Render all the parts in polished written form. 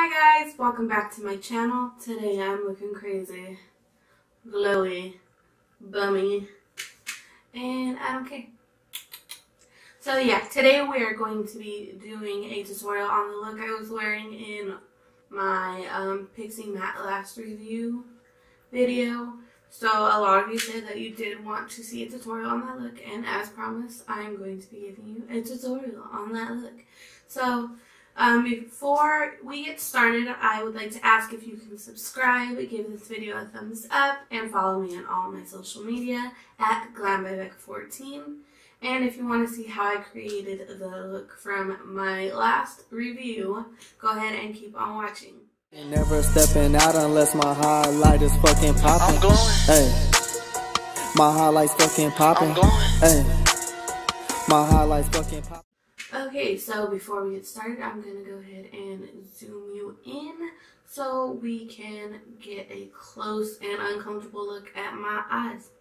Hi guys, welcome back to my channel. Today I'm looking crazy, glowy, bummy, and I don't care. So yeah, today we are going to be doing a tutorial on the look I was wearing in my Pixie Matte Last Review video. So a lot of you said that you did want to see a tutorial on that look, and as promised, I'm going to be giving you a tutorial on that look. So before we get started, I would like to ask if you can subscribe, give this video a thumbs up, and follow me on all my social media at GlamByBeck14. And if you want to see how I created the look from my last review, go ahead and keep on watching. Ain't never stepping out unless my highlight is fucking popping. I'm glowing. Hey, my highlights fucking popping. I'm glowing. Hey, my highlights fucking popping. Okay, so before we get started, I'm going to go ahead and zoom you in so we can get a close and uncomfortable look at my eyes.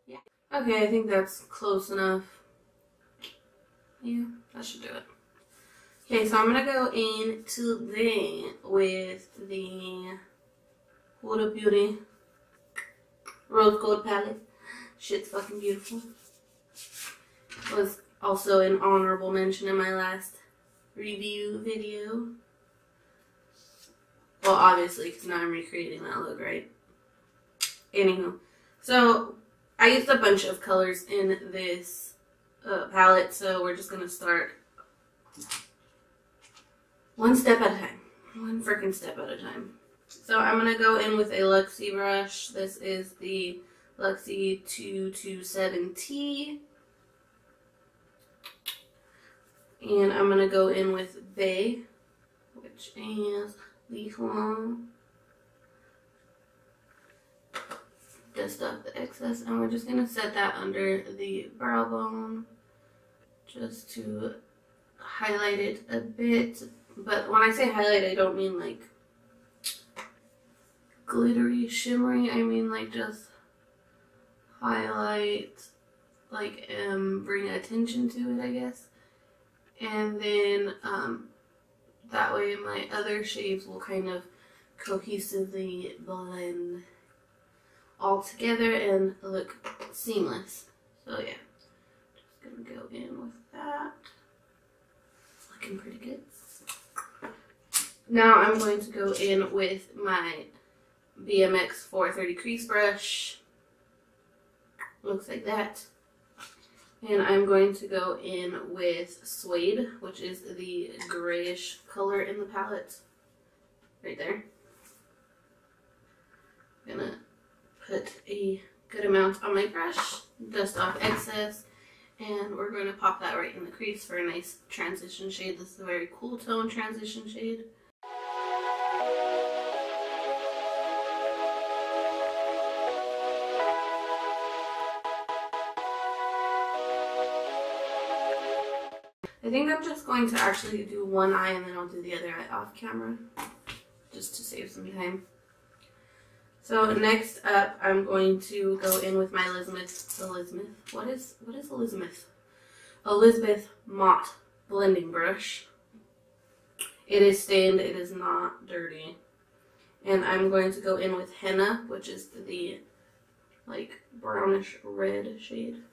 Yeah. Okay, I think that's close enough. Yeah, that should do it. Okay, so I'm going to go in today with the Huda Beauty Rose Gold Palette. Shit's fucking beautiful. Was also an honorable mention in my last review video. Well, obviously, because now I'm recreating that look, right? Anywho, so I used a bunch of colors in this palette, so we're just going to start one step at a time. One freaking step at a time. So I'm going to go in with a Luxie brush. This is the Luxie 227T. And I'm going to go in with Bay, which is the Huda. Dust off the excess, and we're just going to set that under the brow bone just to highlight it a bit. But when I say highlight, I don't mean like glittery, shimmery. I mean like just highlight, like bring attention to it, I guess. And then that way my other shades will kind of cohesively blend all together and look seamless. So yeah, just gonna go in with that. It's looking pretty good. Now I'm going to go in with my BMX 430 crease brush. Looks like that. And I'm going to go in with Suede, which is the grayish color in the palette. Right there. I'm gonna put a good amount on my brush, dust off excess, and we're going to pop that right in the crease for a nice transition shade. This is a very cool tone transition shade. I think I'm just going to actually do one eye and then I'll do the other eye off camera, just to save some time. So next up, I'm going to go in with my Elizabeth Mott blending brush. It is stained, it is not dirty. And I'm going to go in with Henna, which is the like brownish red shade.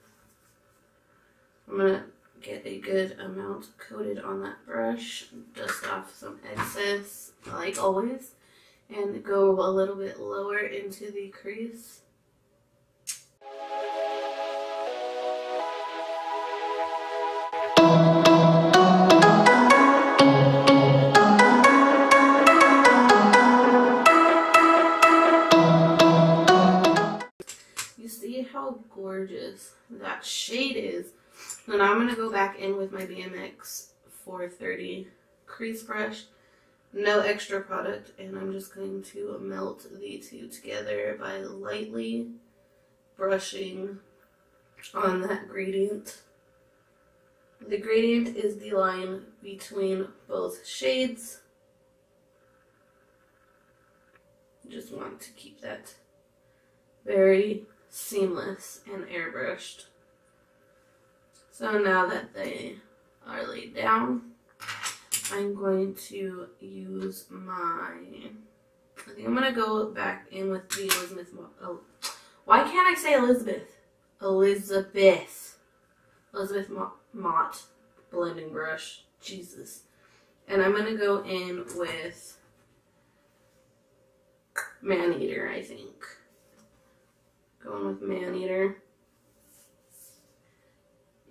I'm gonna get a good amount coated on that brush, dust off some excess like always, and go a little bit lower into the crease. You see how gorgeous that shade is? And I'm going to go back in with my BMX 430 crease brush. No extra product, and I'm just going to melt the two together by lightly brushing on that gradient. The gradient is the line between both shades. Just want to keep that very seamless and airbrushed. So now that they are laid down, I'm going to use I think I'm going to go back in with the Elizabeth. Oh, why can't I say Elizabeth? Elizabeth Mott blending brush. Jesus. And I'm going to go in with Maneater, I think. Going with Maneater.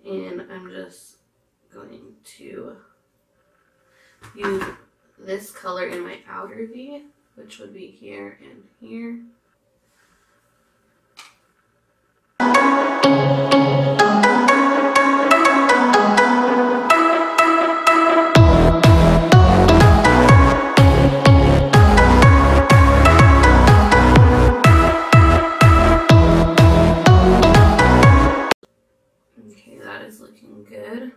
And I'm just going to use this color in my outer V, which would be here and here. Okay, that is looking good.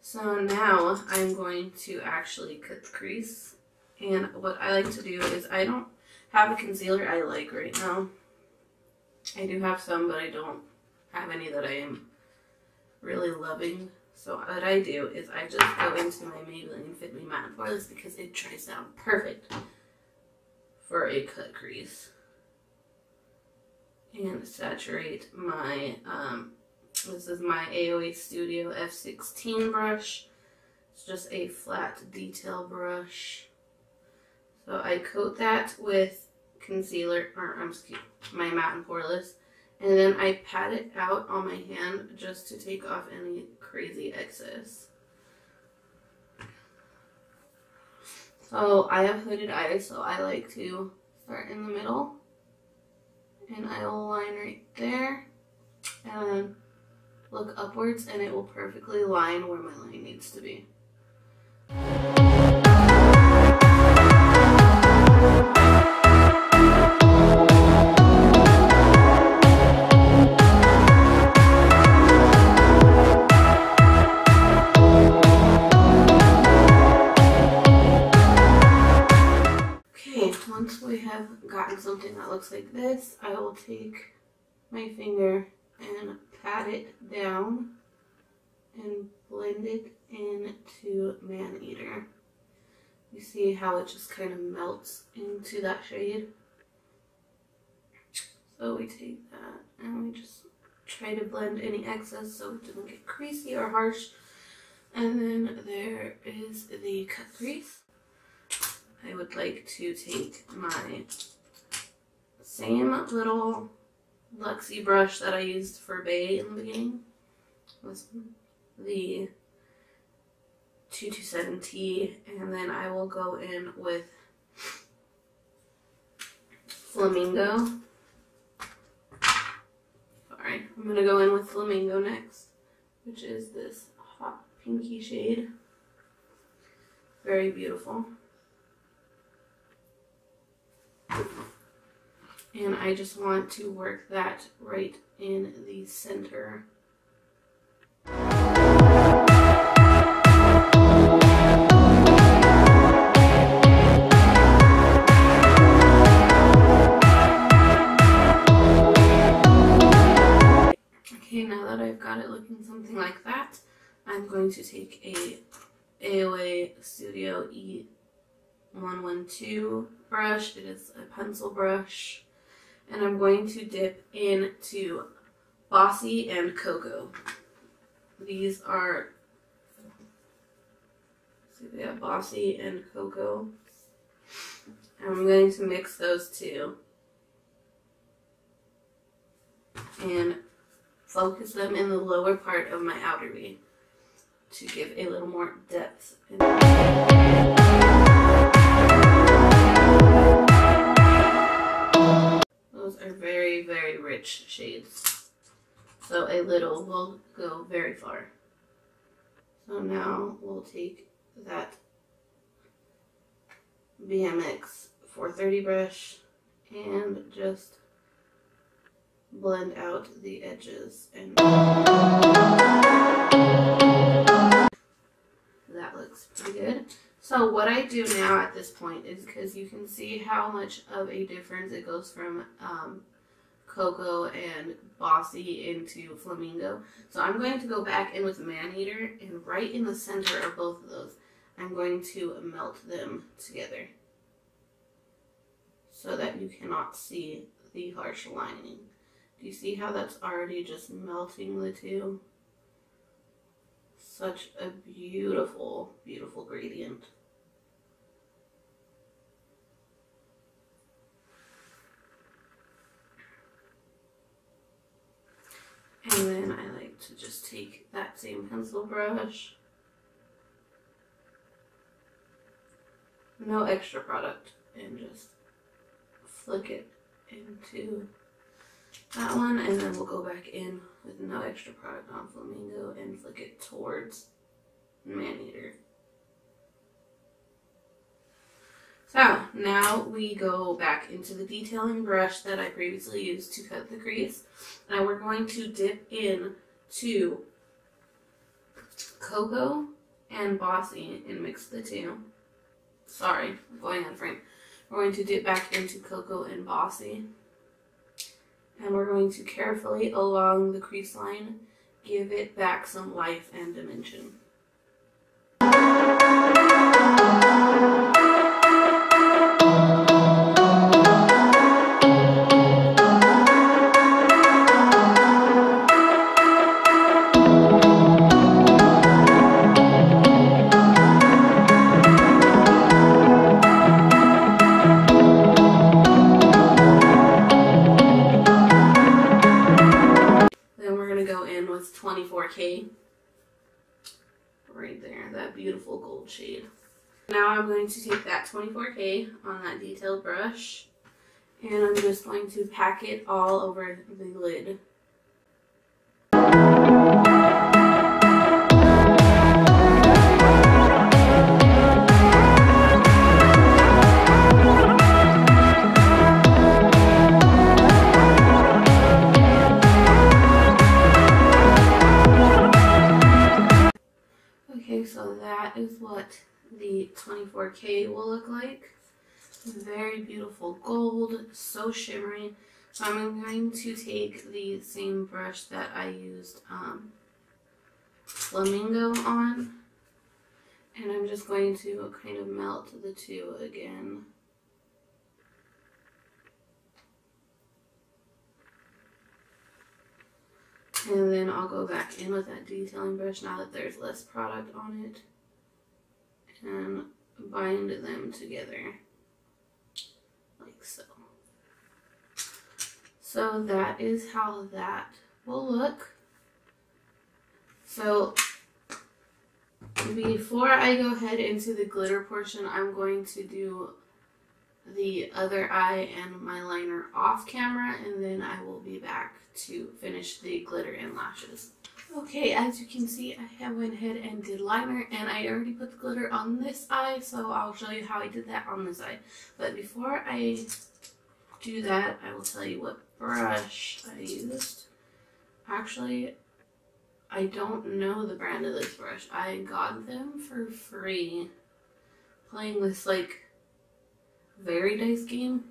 So now I'm going to actually cut the crease. And what I like to do is, I don't have a concealer I like right now. I do have some, but I don't have any that I am really loving. So what I do is I just go into my Maybelline Fit Me Matte Poreless because it dries down perfect for a cut crease. And saturate my, this is my AOA Studio F16 brush. It's just a flat detail brush. So I coat that with concealer, or my matte and poreless, and then I pat it out on my hand just to take off any crazy excess. So I have hooded eyes, so I like to start in the middle, and I will line right there, and then look upwards, and it will perfectly line where my line needs to be. Okay, once we have gotten something that looks like this, I will take my finger and pat it down and blend it into Maneater. You see how it just kind of melts into that shade? So we take that and we just try to blend any excess so it doesn't get creasy or harsh. And then there is the cut crease. I would like to take my same little Luxie brush that I used for Bay in the beginning. This one, the 227T, and then I will go in with Flamingo. Sorry, I'm going to go in with Flamingo next, which is this hot pinky shade. Very beautiful. And I just want to work that right in the center. Okay, now that I've got it looking something like that, I'm going to take a AOA Studio E112 brush. It is a pencil brush. And I'm going to dip into Bossy and Cocoa. These are, see, we have Bossy and Cocoa. And I'm going to mix those two and focus them in the lower part of my outer V to give a little more depth. Those are very, very rich shades. So a little will go very far. So now we'll take that BMX 430 brush and just blend out the edges. And that looks pretty good. So what I do now at this point is, because you can see how much of a difference it goes from Cocoa and Bossy into Flamingo. So I'm going to go back in with Maneater, and right in the center of both of those, I'm going to melt them together so that you cannot see the harsh lining. Do you see how that's already just melting the two? Such a beautiful, beautiful gradient. And then I like to just take that same pencil brush, no extra product, and just flick it into that one, and then we'll go back in with no extra product on Flamingo and flick it towards Maneater. So now we go back into the detailing brush that I previously used to cut the crease. Now we're going to dip in to Cocoa and Bossy and mix the two. Sorry, I'm going out of frame. We're going to dip back into Cocoa and Bossy. And we're going to carefully, along the crease line, give it back some life and dimension. With 24K right there, that beautiful gold shade. Now I'm going to take that 24K on that detailed brush and I'm just going to pack it all over the lid. Okay, so that is what the 24K will look like. Very beautiful gold, so shimmery. So I'm going to take the same brush that I used Flamingo on, and I'm just going to kind of melt the two again. And then I'll go back in with that detailing brush now that there's less product on it and bind them together like so. So that is how that will look. So before I go ahead into the glitter portion, I'm going to do the other eye and my liner off camera, and then I will be back to finish the glitter and lashes. Okay, as you can see, I have went ahead and did liner, and I already put the glitter on this eye, so I'll show you how I did that on this eye. But before I do that, I will tell you what brush I used. Actually, I don't know the brand of this brush. I got them for free playing this like Very Dice game.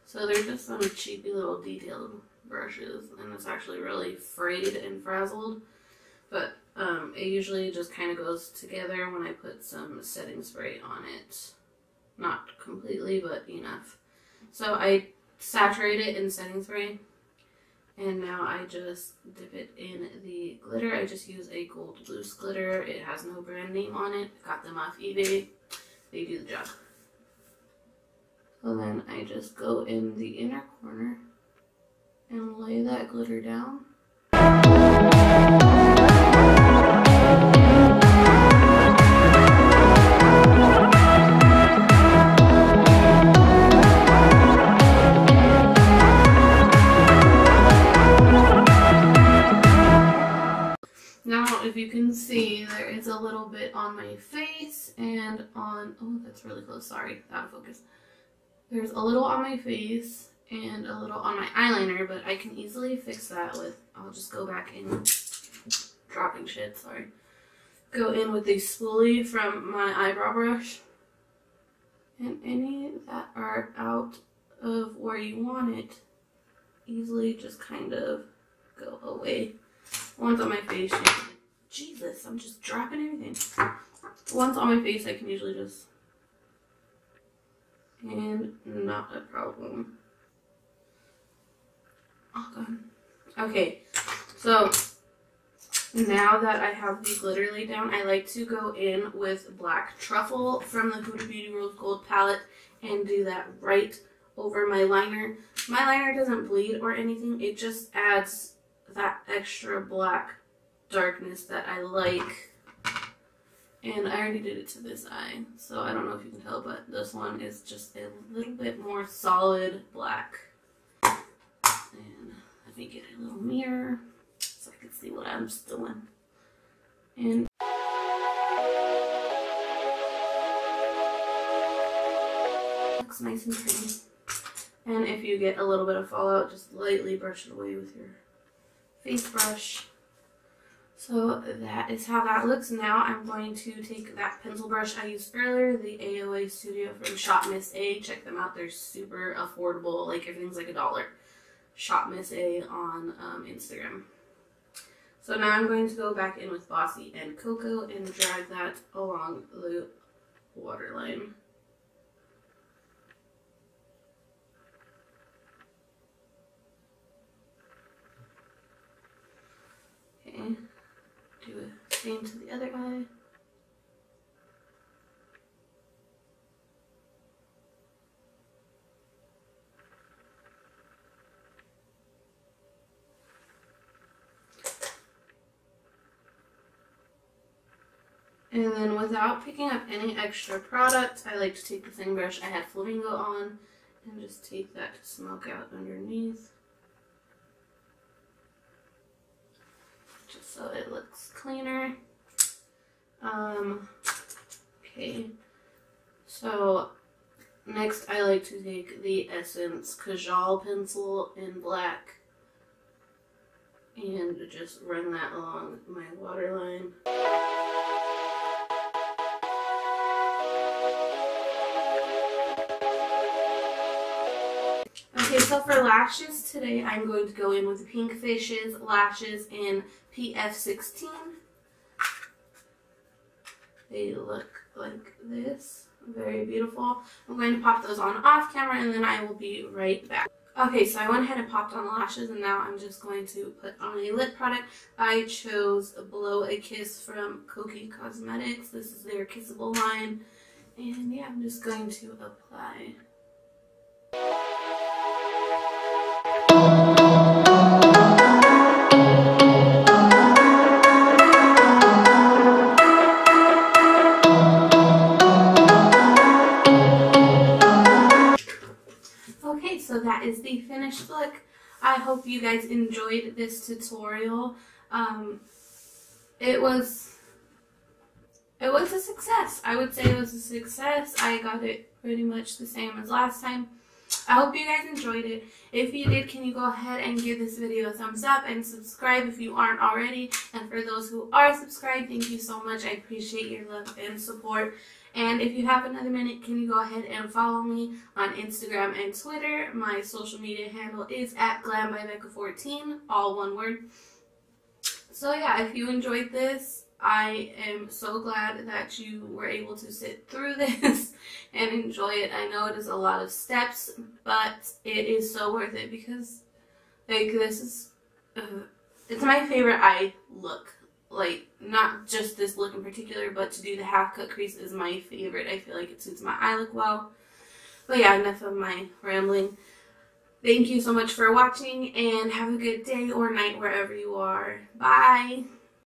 So they're just some cheapy little detailed brushes, and it's actually really frayed and frazzled, but it usually just kind of goes together when I put some setting spray on it. Not completely, but enough. So I saturate it in setting spray, and now I just dip it in the glitter. I just use a gold loose glitter. It has no brand name on it. I got them off eBay. They do the job. So then I just go in the inner corner and lay that glitter down. Now, if you can see, there is a little bit on my face and on, oh, that's really close, sorry, out of focus. There's a little on my face and a little on my eyeliner, but I can easily fix that with, I'll just go back in, dropping shit, sorry. Go in with the spoolie from my eyebrow brush, and any that are out of where you want it, easily just kind of go away. One's on my face, Jesus, I'm just dropping everything. Once on my face, I can usually just, and not a problem. Oh god. Okay, so now that I have the glitter laid down, I like to go in with Black Truffle from the Huda Beauty Rose Gold palette and do that right over my liner. My liner doesn't bleed or anything, it just adds that extra black darkness that I like. And I already did it to this eye, so I don't know if you can tell, but this one is just a little bit more solid black. And let me get a little mirror so I can see what I'm doing. And looks nice and pretty. And if you get a little bit of fallout, just lightly brush it away with your face brush. So that is how that looks. Now I'm going to take that pencil brush I used earlier, the AOA Studio from Shop Miss A. Check them out. They're super affordable. Like everything's like $1. Shop Miss A on Instagram. So now I'm going to go back in with Bossy and Cocoa and drag that along the waterline. Okay. Do the same to the other eye. And then without picking up any extra product, I like to take the same brush I had Flamingo on and just take that to smoke out underneath. Just so it looks cleaner. Okay, so next I like to take the Essence Kajal pencil in black and just run that along my waterline. Okay, so for lashes today, I'm going to go in with Pink Fishes lashes in PF16. They look like this. Very beautiful. I'm going to pop those on off camera and then I will be right back. Okay, so I went ahead and popped on the lashes and now I'm just going to put on a lip product. I chose Blow a Kiss from Kokie Cosmetics. This is their Kissable line. And yeah, I'm just going to apply. Okay, so that is the finished look. I hope you guys enjoyed this tutorial. It was a success. I would say it was a success. I got it pretty much the same as last time. I hope you guys enjoyed it. If you did, can you go ahead and give this video a thumbs up and subscribe if you aren't already. And for those who are subscribed, thank you so much. I appreciate your love and support. And if you have another minute, can you go ahead and follow me on Instagram and Twitter. My social media handle is @GlamByBecca14, all one word. So yeah, if you enjoyed this, I am so glad that you were able to sit through this and enjoy it. I know it is a lot of steps, but it is so worth it because, like, this is, it's my favorite eye look. Like, not just this look in particular, but to do the half cut crease is my favorite. I feel like it suits my eye look well. But yeah, enough of my rambling. Thank you so much for watching and have a good day or night wherever you are. Bye!